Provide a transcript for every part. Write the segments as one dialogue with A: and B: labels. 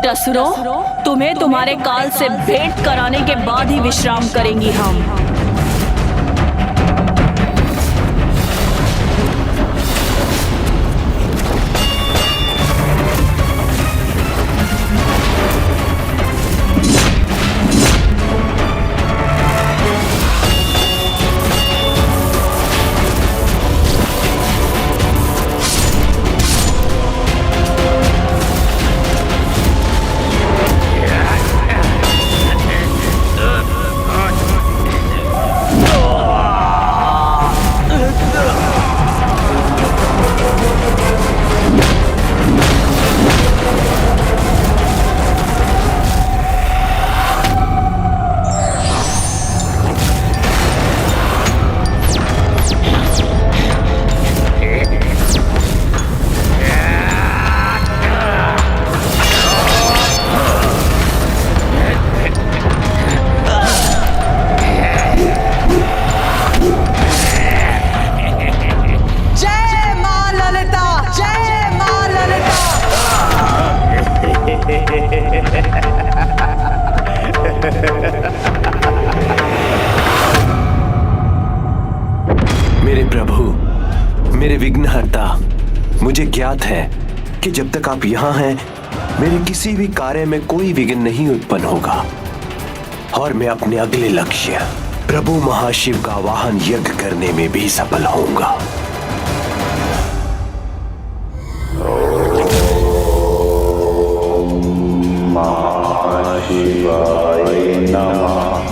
A: दुष्ट असुरों, तुम्हें तुम्हारे काल से भेंट कराने के बाद ही विश्राम करेंगी हम।
B: मेरे प्रभु, मेरे विघ्नहर्ता, मुझे ज्ञात है कि जब तक आप यहाँ हैं, मेरे किसी भी कार्य में कोई विघ्न नहीं उत्पन्न होगा और मैं अपने अगले लक्ष्य प्रभु महाशिव का वाहन यज्ञ करने में भी सफल होऊंगा।
C: शिवाय नमः।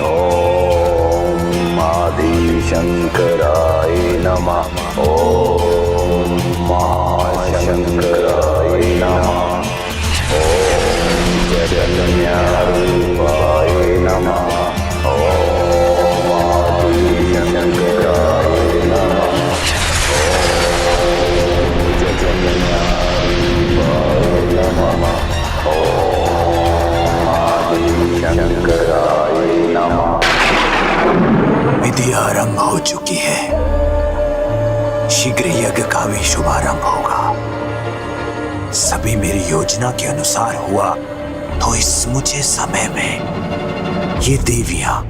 C: ओम आदिशंकराय नमः। ओम महाशंकराय नमः। ओम चैतन्यरूपाय नमः। ओम आदिशंकराय नमः। ओम चैतन्यरूपाय नमः। शंकराय नमः।
B: विधि आरंभ हो चुकी है, शीघ्र यज्ञ का भी शुभारंभ होगा। सभी मेरी योजना के अनुसार हुआ तो इस मुझे समय में ये देवियां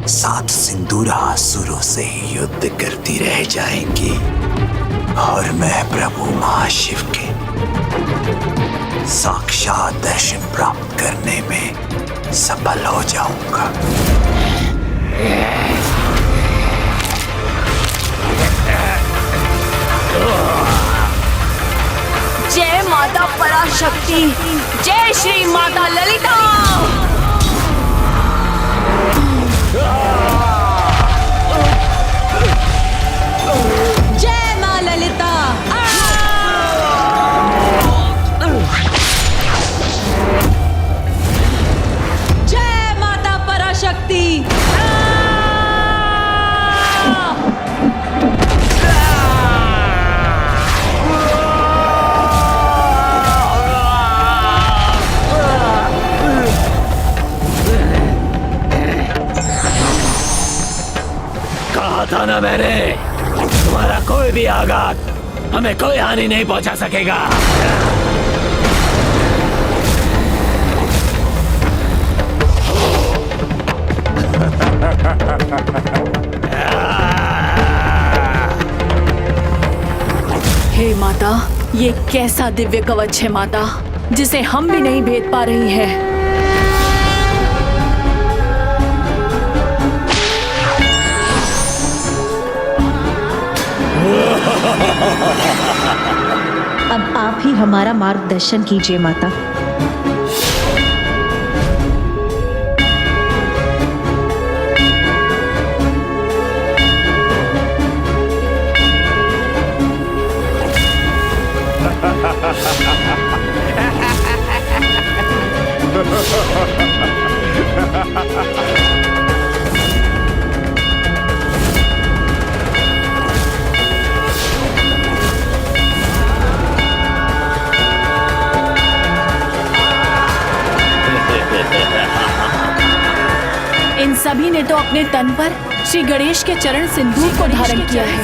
B: 7 सिंदूरा असुरों से ही युद्ध करती रह जाएंगी और मैं प्रभु महाशिव के साक्षात दर्शन प्राप्त करने में सफल हो जाऊंगा।
A: जय माता पराशक्ति, जय श्री माता ललिता।
D: जय मां ललिता। शक्ति।
E: कहा था ना मैंने, तुम्हारा कोई भी आघात हमें कोई हानि नहीं पहुंचा सकेगा।
A: हे माता, ये कैसा दिव्य कवच है माता, जिसे हम भी नहीं भेद पा रही हैं।
D: अब आप ही हमारा मार्गदर्शन कीजिए माता।
A: इन सभी ने तो अपने तन पर श्री गणेश के चरण सिंदूर को धारण किया है।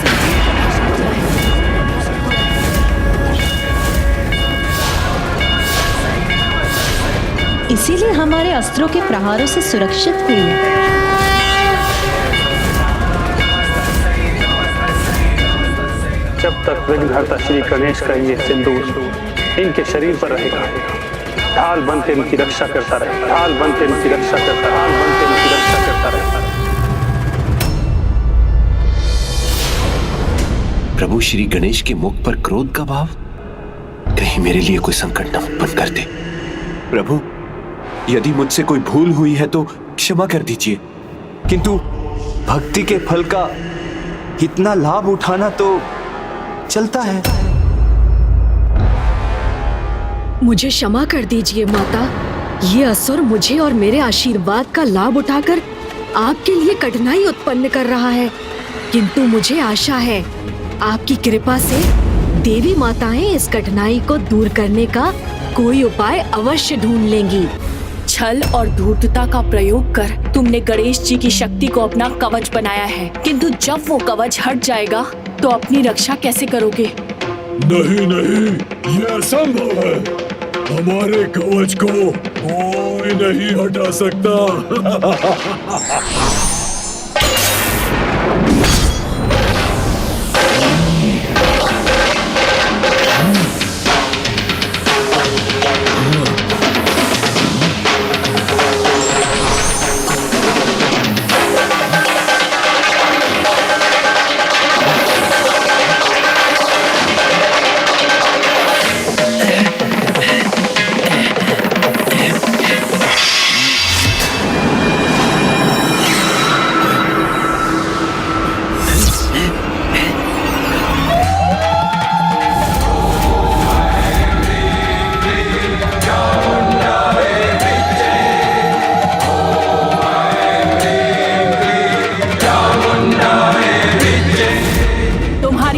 D: इसीलिए हमारे अस्त्रों के प्रहारों से सुरक्षित हुई।
F: जब तक विघ्नहर्ता श्री गणेश का ये सिंदूर इनके शरीर पर रहेगा, ढाल बनकर इनकी रक्षा करता रहेगा, ढाल बनकर इनकी रक्षा करता, ढाल बनकर इनकी रक्षा करता रहेगा।
G: प्रभु श्री गणेश के मुख पर क्रोध का भाव, कहीं मेरे लिए कोई संकट न उत्पन्न कर दे। प्रभु, यदि मुझसे कोई भूल हुई है तो क्षमा कर दीजिए,
B: किंतु भक्ति के फल का इतना लाभ उठाना तो चलता है।
H: मुझे क्षमा कर दीजिए माता। ये असुर मुझे और मेरे आशीर्वाद का लाभ उठाकर आपके लिए कठिनाई उत्पन्न कर रहा है, किंतु मुझे आशा है आपकी कृपा से देवी माताएं इस कठिनाई को दूर करने का कोई उपाय अवश्य ढूंढ लेंगी।
A: छल और धूर्तता का प्रयोग कर तुमने गणेश जी की शक्ति को अपना कवच बनाया है, किंतु जब वो कवच हट जाएगा तो अपनी रक्षा कैसे करोगे?
I: नहीं नहीं, ये असंभव है। हमारे कवच को कोई नहीं हटा सकता।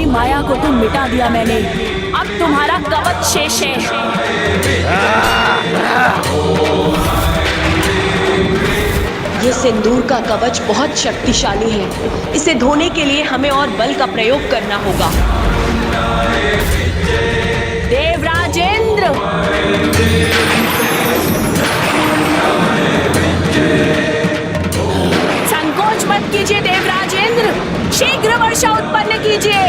A: माया को तो मिटा दिया मैंने, अब तुम्हारा कवच शेष है।
J: ये सिंदूर का कवच बहुत शक्तिशाली है, इसे धोने के लिए हमें और बल का प्रयोग करना होगा।
A: देवराजेंद्र, संकोच मत कीजिए देवराजेंद्र, शीघ्र वर्षा उत्पन्न कीजिए।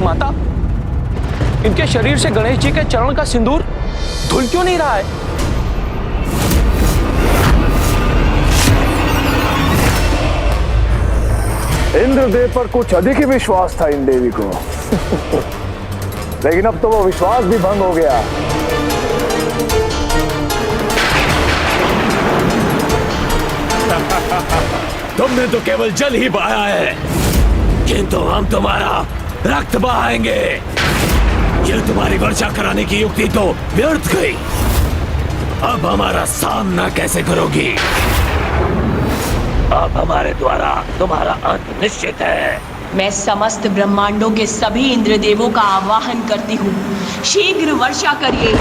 F: माता, इनके शरीर से गणेश जी के चरण का सिंदूर धुल क्यों नहीं रहा है?
I: इंद्रदेव पर कुछ अधिक ही विश्वास था इन देवी को। लेकिन अब तो वो विश्वास भी भंग हो गया।
E: तुमने तो केवल जल ही बहाया है, किंतु हम तुम्हारा रक्त बहाएंगे। ये तुम्हारी वर्षा कराने की युक्ति तो व्यर्थ गई। अब हमारा सामना कैसे करोगी? अब हमारे द्वारा तुम्हारा अंत निश्चित है।
J: मैं समस्त ब्रह्मांडों के सभी इंद्रदेवों का आवाहन करती हूँ, शीघ्र वर्षा करिए।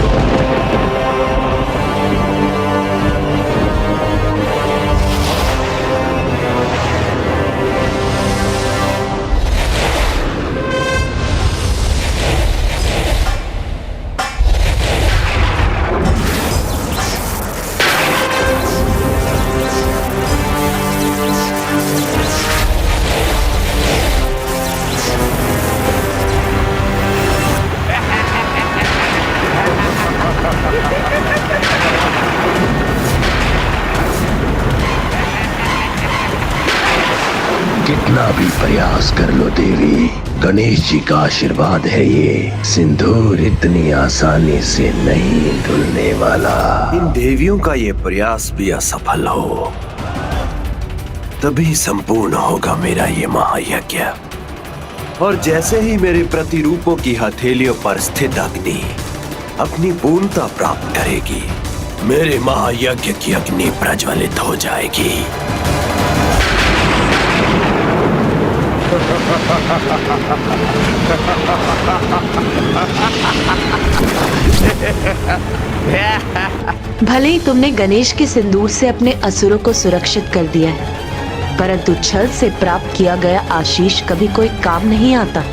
C: कितना भी प्रयास कर लो देवी, गणेश जी का आशीर्वाद है ये सिंदूर इतनी आसानी से नहीं धुलने वाला।
G: इन देवियों का ये प्रयास भी असफल हो तभी संपूर्ण होगा मेरा ये महायज्ञ। और जैसे ही मेरे प्रतिरूपों की हथेलियों पर स्थित अग्नि अपनी पूर्णता प्राप्त करेगी,
E: मेरे महायज्ञ की अग्नि प्रज्वलित हो जाएगी।
J: भले ही तुमने गणेश के सिंदूर से अपने असुरों को सुरक्षित कर दिया है, परंतु छल से प्राप्त किया गया आशीष कभी कोई काम नहीं आता।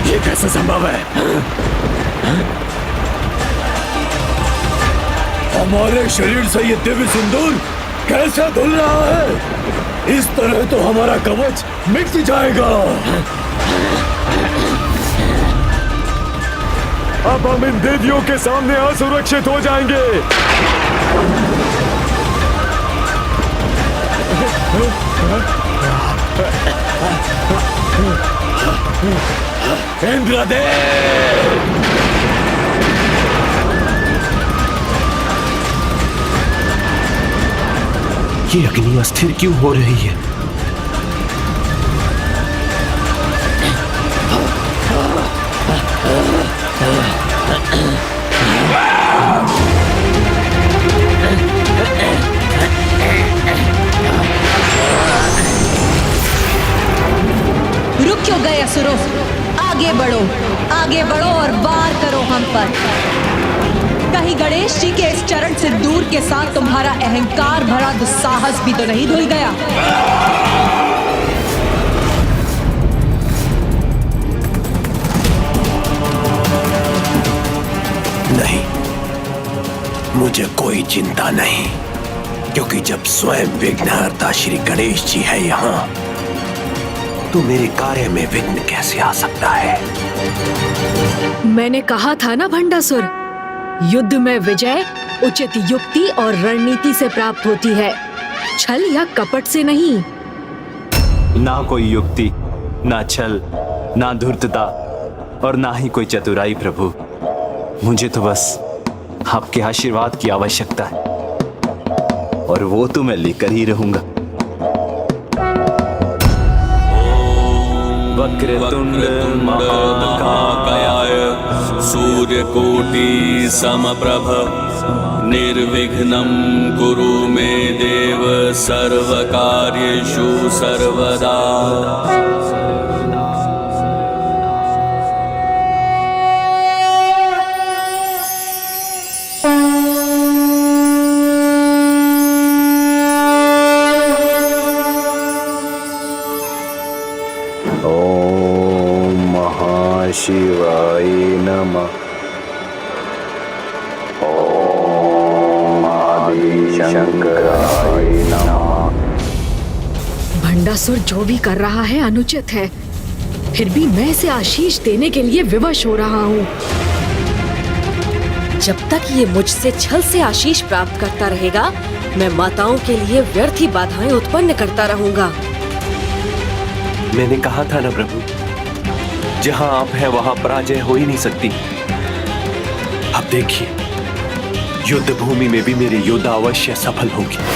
E: ये कैसे संभव है?
I: हमारे शरीर से ये दिव्य सिंदूर कैसे धुल रहा है? इस तरह तो हमारा कवच मिट जाएगा। अब हम इन देवियों के सामने असुरक्षित हो जाएंगे।
E: इंद्रदेव! ये अग्नि अस्थिर क्यों हो रही है?
D: रुक क्यों गए असुरों? आगे बढ़ो और वार करो हम पर। कहीं गणेश जी के इस चरण सिंदूर के साथ तुम्हारा अहंकार भरा दुस्साहस भी तो नहीं धुल गया?
E: नहीं, मुझे कोई चिंता नहीं, क्योंकि जब स्वयं विघ्नहर्ता श्री गणेश जी है यहाँ, तो मेरे कार्य में विघ्न कैसे आ सकता है?
H: मैंने कहा था ना भंडासुर, युद्ध में विजय उचित युक्ति और रणनीति से प्राप्त होती है, छल या कपट से नहीं।
K: ना कोई युक्ति, ना छल, ना धूर्तता और ना ही कोई चतुराई प्रभु। मुझे तो बस आपके आशीर्वाद की आवश्यकता है, और वो तो मैं लेकर ही रहूंगा। वक्रतुंड
L: महाकाय सूर्यकोटि समप्रभ निर्विघ्नं कुरु मे देव सर्वकार्येषु सर्वदा।
C: शिवाय नमः। ओम आदिशंकराय नमः।
H: भंडासुर जो भी कर रहा है अनुचित है, फिर भी मैं इसे आशीष देने के लिए विवश हो रहा हूँ।
M: जब तक ये मुझसे छल से आशीष प्राप्त करता रहेगा, मैं माताओं के लिए व्यर्थ ही बाधाएं उत्पन्न करता रहूंगा।
G: मैंने कहा था ना प्रभु, जहां आप हैं वहां पराजय हो ही नहीं सकती। अब देखिए, युद्ध भूमि में भी मेरे योद्धा अवश्य सफल होंगे।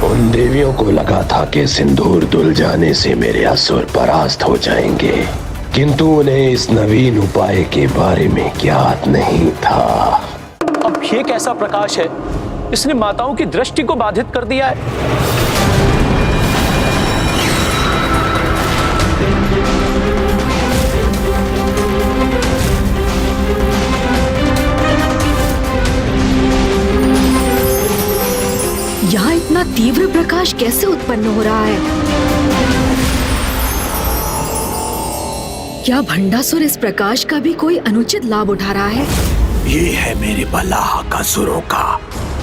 C: उन देवियों को लगा था कि सिंदूर धुल जाने से मेरे असुर परास्त हो जाएंगे, किंतु उन्हें इस नवीन उपाय के बारे में ज्ञात नहीं था।
N: अब ये कैसा प्रकाश है? इसने माताओं की दृष्टि को बाधित कर दिया है।
H: तीव्र प्रकाश कैसे उत्पन्न हो रहा है? क्या भंडासुर इस प्रकाश का भी कोई अनुचित लाभ उठा रहा है?
B: ये है मेरे बलाह का असुरों का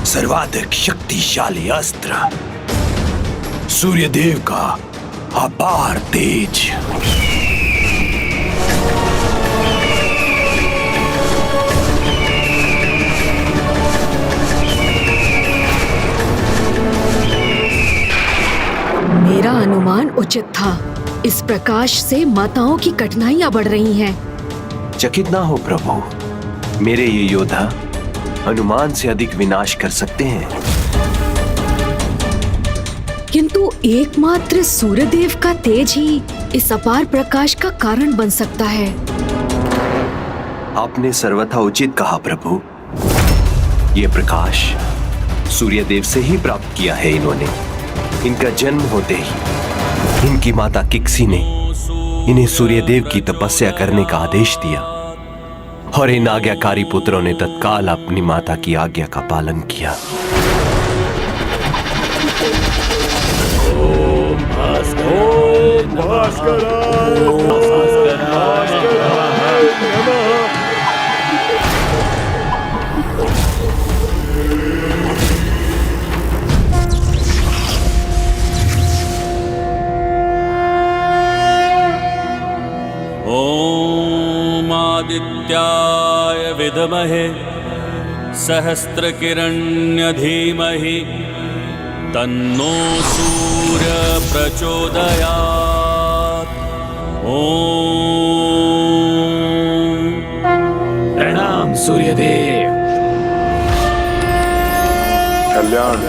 B: सर्वाधिक शक्तिशाली अस्त्र, सूर्यदेव का अपार तेज।
H: मेरा अनुमान उचित था। इस प्रकाश से माताओं की कठिनाइयां बढ़ रही हैं।
G: चकित ना हो प्रभु, मेरे ये योद्धा अनुमान से अधिक विनाश कर सकते हैं।
H: किंतु एकमात्र सूर्यदेव का तेज ही इस अपार प्रकाश का कारण बन सकता है।
G: आपने सर्वथा उचित कहा प्रभु। ये प्रकाश सूर्यदेव से ही प्राप्त किया है इन्होंने। इनका जन्म होते ही इनकी माता किक्सी ने इन्हें सूर्यदेव की तपस्या करने का आदेश दिया और इन आज्ञाकारी पुत्रों ने तत्काल अपनी माता की आज्ञा का पालन किया।
L: ॐ आदित्याय विद्महे सहस्रकिरण्य धीमहि तन्नो सूर्य प्रचोदयात्।
E: प्रणाम सूर्यदेव।
I: कल्याण।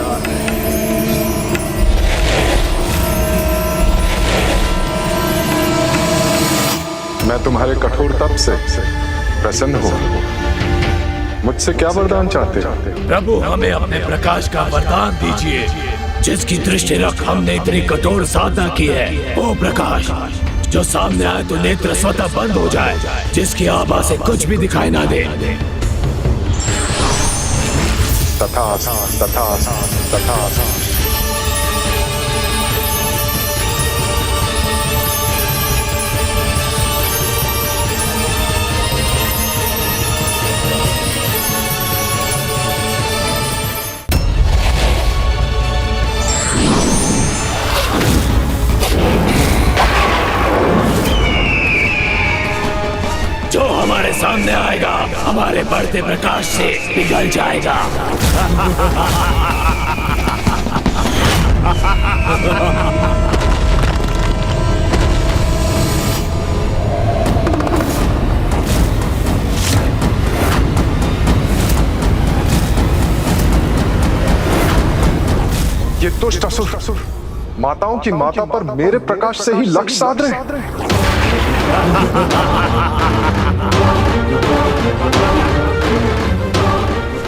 I: मैं तुम्हारे कठोर तप से प्रसन्न हूँ। मुझसे क्या वरदान चाहते हो?
E: प्रभु, हमें अपने प्रकाश का वरदान दीजिए। जिसकी दृष्टि रख हमने इतनी कठोर साधना की है, वो प्रकाश जो सामने आए तो नेत्र स्वतः बंद हो जाए, जिसकी आभा से कुछ भी दिखाई ना दे।
I: तथास्तु, तथास्तु, तथास्तु।
E: जो हमारे सामने आएगा हमारे बढ़ते प्रकाश से पिघल जाएगा।
I: ये दुष्ट असुर माताओं की माता पर मेरे प्रकाश से ही लक्ष्य साध रहे।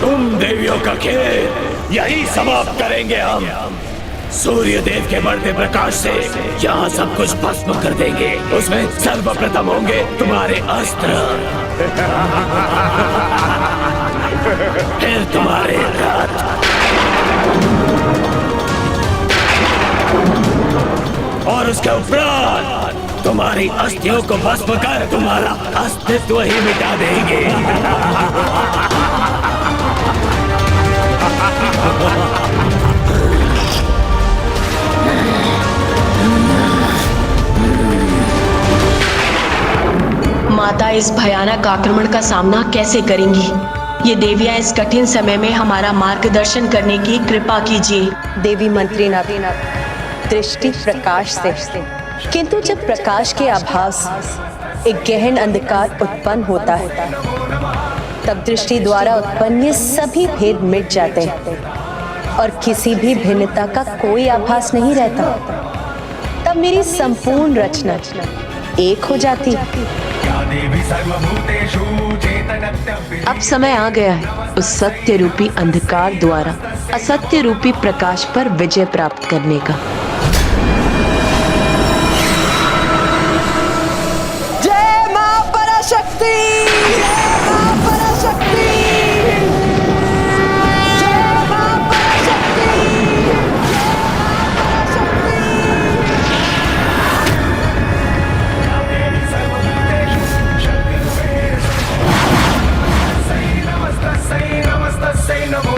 E: तुम देवियों का खेल यही समाप्त करेंगे हम। सूर्य देव के बढ़ते प्रकाश से यहाँ सब कुछ भस्म कर देंगे। उसमें सर्वप्रथम होंगे तुम्हारे अस्त्र, फिर तुम्हारे रथ, और उसके उपरांत तुम्हारी अस्थियों को भस्म कर तुम्हारा अस्तित्व ही मिटा देंगे।
J: माता इस भयानक आक्रमण का सामना कैसे करेंगी? ये देवियां इस कठिन समय में हमारा मार्गदर्शन करने की कृपा कीजिए।
D: देवी मंत्री दृष्टि प्रकाश से, किंतु जब प्रकाश के अभाव से एक गहन अंधकार उत्पन्न होता है, तब दृष्टि द्वारा उत्पन्न ये सभी भेद मिट जाते हैं और किसी भी भिन्नता का कोई आभास नहीं रहता। तब मेरी संपूर्ण रचना एक हो जाती।
J: अब समय आ गया है उस सत्य रूपी अंधकार द्वारा असत्य रूपी प्रकाश पर विजय प्राप्त करने का।
D: जय मां पराशक्ति, जय मां पराशक्ति, जय मां पराशक्ति, जय
O: से नमो